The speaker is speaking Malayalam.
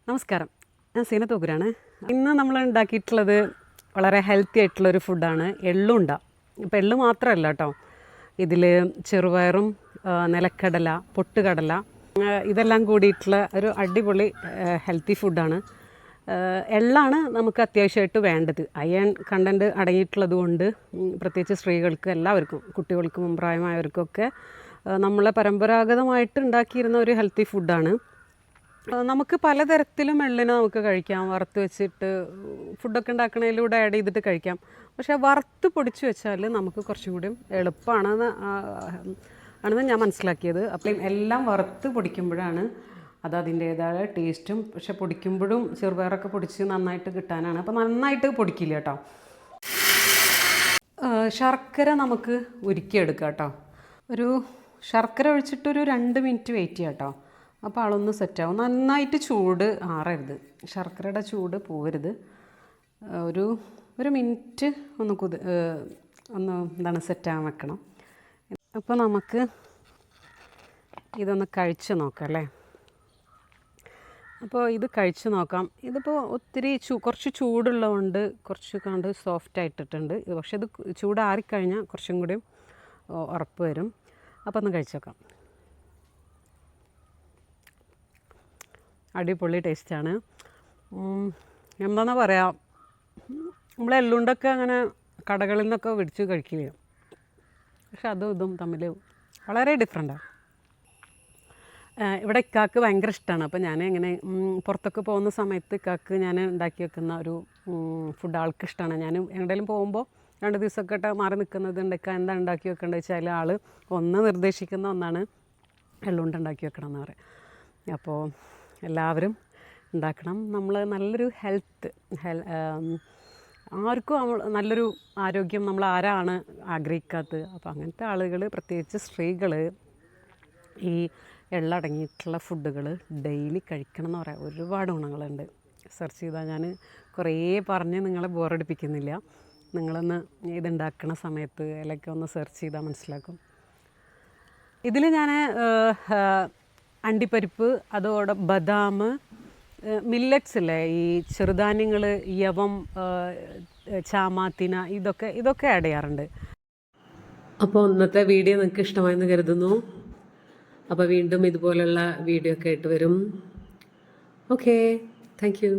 നമസ്കാരം, ഞാൻ സീന തോക്കുരാണ്. ഇന്ന് നമ്മൾ ഉണ്ടാക്കിയിട്ടുള്ളത് വളരെ ഹെൽത്തി ആയിട്ടുള്ളൊരു ഫുഡാണ് എള്ളുണ്ട. ഇപ്പോൾ എള്ള് മാത്രമല്ല കേട്ടോ, ഇതിൽ ചെറുപയറും നിലക്കടല, പൊട്ടുകടല ഇതെല്ലാം കൂടിയിട്ടുള്ള ഒരു അടിപൊളി ഹെൽത്തി ഫുഡാണ്. എള്ളാണ് നമുക്ക് അത്യാവശ്യമായിട്ട് വേണ്ടത്. അയൺ കണ്ടൻറ്റ് അടങ്ങിയിട്ടുള്ളത് കൊണ്ട് പ്രത്യേകിച്ച് സ്ത്രീകൾക്ക്, എല്ലാവർക്കും, കുട്ടികൾക്കും പ്രായമായവർക്കൊക്കെ നമ്മളെ പരമ്പരാഗതമായിട്ട് ഉണ്ടാക്കിയിരുന്ന ഒരു ഹെൽത്തി ഫുഡാണ്. നമുക്ക് പലതരത്തിലും എള്ളിനെ നമുക്ക് കഴിക്കാം. വറുത്ത് വെച്ചിട്ട് ഫുഡൊക്കെ ഉണ്ടാക്കണതിലൂടെ ആഡ് ചെയ്തിട്ട് കഴിക്കാം. പക്ഷേ വറുത്ത് പൊടിച്ച് വെച്ചാൽ നമുക്ക് കുറച്ചും കൂടിയും ആണെന്ന് ഞാൻ മനസ്സിലാക്കിയത്. അപ്പം എല്ലാം വറുത്ത് പൊടിക്കുമ്പോഴാണ് അത് അതിൻ്റേതായ ടേസ്റ്റും, പക്ഷെ പൊടിക്കുമ്പോഴും ചെറുപയറൊക്കെ പൊടിച്ച് നന്നായിട്ട് കിട്ടാനാണ്. അപ്പോൾ നന്നായിട്ട് പൊടിക്കില്ല കേട്ടോ. ശർക്കര നമുക്ക് ഉരുക്കിയെടുക്കാം കേട്ടോ. ഒരു ശർക്കര ഒഴിച്ചിട്ടൊരു 2 മിനിറ്റ് വെയിറ്റ് ചെയ്യാം കേട്ടോ. അപ്പോൾ ആളൊന്ന് സെറ്റാവും. നന്നായിട്ട് ചൂട് ആറരുത്, ശർക്കരയുടെ ചൂട് പോകരുത്. ഒരു മിനിറ്റ് ഒന്ന് സെറ്റാകാൻ വെക്കണം. അപ്പോൾ നമുക്ക് ഇതൊന്ന് കഴിച്ച് നോക്കാം അല്ലേ. അപ്പോൾ ഇത് കഴിച്ച് നോക്കാം. ഇതിപ്പോൾ ഒത്തിരി കുറച്ച് ചൂടുള്ളതുകൊണ്ട് കുറച്ച് കണ്ട് സോഫ്റ്റ് ആയിട്ടിട്ടുണ്ട്. പക്ഷേ ഇത് ചൂടാറിക്കഴിഞ്ഞാൽ കുറച്ചും കൂടി ഉറപ്പ് വരും. അപ്പോൾ ഒന്ന് കഴിച്ച് നോക്കാം. അടിപൊളി ടേസ്റ്റാണ്. എന്താണെന്ന് പറയാം, നമ്മൾ എള്ളുണ്ടൊക്കെ അങ്ങനെ കടകളിൽ നിന്നൊക്കെ പിടിച്ച് കഴിക്കില്ല. പക്ഷെ അതും ഇതും തമ്മിൽ വളരെ ഡിഫറെൻറ്റാണ്. ഇവിടെ ഇക്കാക്ക് ഭയങ്കര ഇഷ്ടമാണ്. അപ്പോൾ ഞാൻ ഇങ്ങനെ പുറത്തൊക്കെ പോകുന്ന സമയത്ത് ഇക്കാക്ക് ഞാൻ ഉണ്ടാക്കി വെക്കുന്ന ഒരു ഫുഡ് ആൾക്ക് ഇഷ്ടമാണ്. ഞാൻ എവിടെയെങ്കിലും പോകുമ്പോൾ 2 ദിവസമൊക്കെ മാറി നിൽക്കുന്നത് ഇക്ക എന്താ ഉണ്ടാക്കി വെക്കേണ്ടത് വെച്ചാൽ ആൾ നിർദ്ദേശിക്കുന്ന ഒന്നാണ് എള്ളുണ്ട ഉണ്ടാക്കി വെക്കണം എന്ന് പറയും. അപ്പോൾ എല്ലാവരും ഉണ്ടാക്കണം. നമ്മൾ നല്ലൊരു ആർക്കും നല്ലൊരു ആരോഗ്യം നമ്മൾ ആരാണ് ആഗ്രഹിക്കാത്തത്. അപ്പോൾ അങ്ങനത്തെ ആളുകൾ, പ്രത്യേകിച്ച് സ്ത്രീകൾ, ഈ എള്ളടങ്ങിയിട്ടുള്ള ഫുഡുകൾ ഡെയിലി കഴിക്കണം എന്ന് പറയാം. ഒരുപാട് ഗുണങ്ങളുണ്ട്. സെർച്ച് ചെയ്താൽ ഞാൻ കുറേ പറഞ്ഞ് നിങ്ങളെ ബോറടിപ്പിക്കുന്നില്ല. നിങ്ങളൊന്ന് ഇതുണ്ടാക്കുന്ന സമയത്ത് അതിലൊക്കെ ഒന്ന് സെർച്ച് ചെയ്താൽ മനസ്സിലാക്കും. ഇതിൽ ഞാൻ അണ്ടിപ്പരിപ്പ്, അതോടെ ബദാം, മില്ലറ്റ്സ് ഇല്ലേ, ഈ ചെറുധാന്യങ്ങൾ, യവം, ചാമാത്തിന, ഇതൊക്കെ ആഡ് ചെയ്യാറുണ്ട്. അപ്പോൾ ഇന്നത്തെ വീഡിയോ നിങ്ങൾക്ക് ഇഷ്ടമായെന്ന് കരുതുന്നു. അപ്പോൾ വീണ്ടും ഇതുപോലുള്ള വീഡിയോ ഒക്കെ ആയിട്ട് വരും. Okay, thank you.